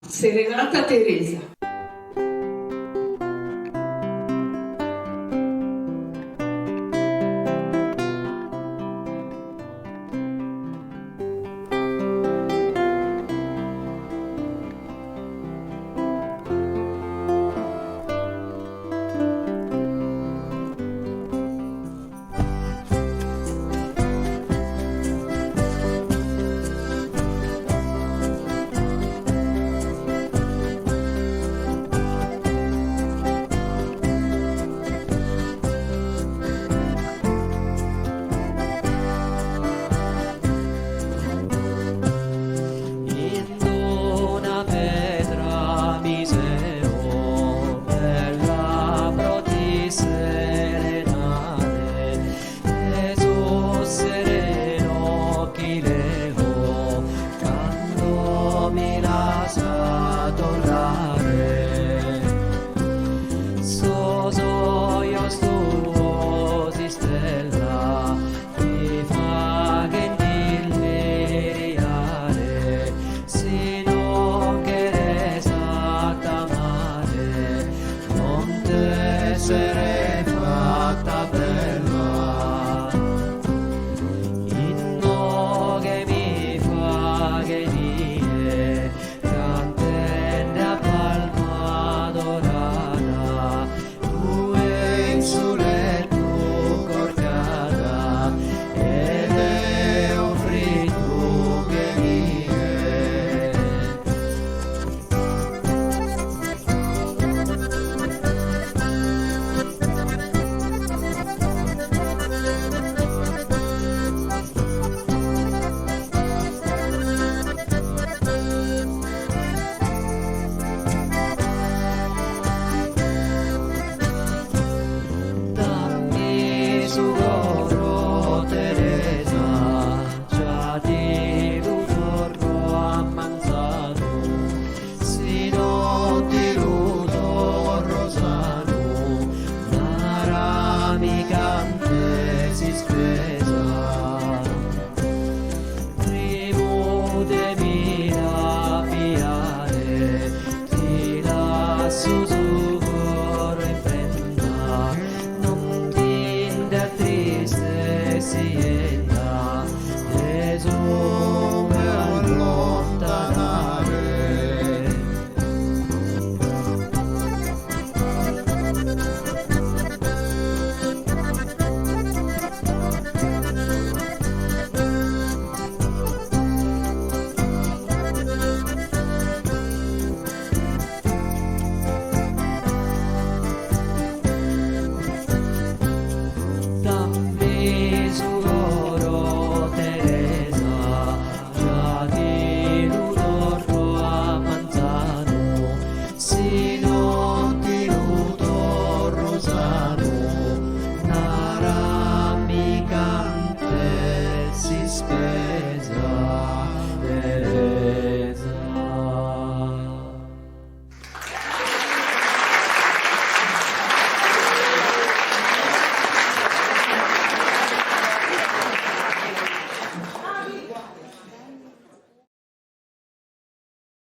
Serenata Teresa. Essere fatta bella, inno che mi fa venire, cantende a palma dorata, tu in sulle tu corcata, ed è offri tu che viene. Sugoro Teresa, già di lutorro ammanzato, sino di luto rosano, naramicante si spesa, primo de mi avviare, ti lascio su.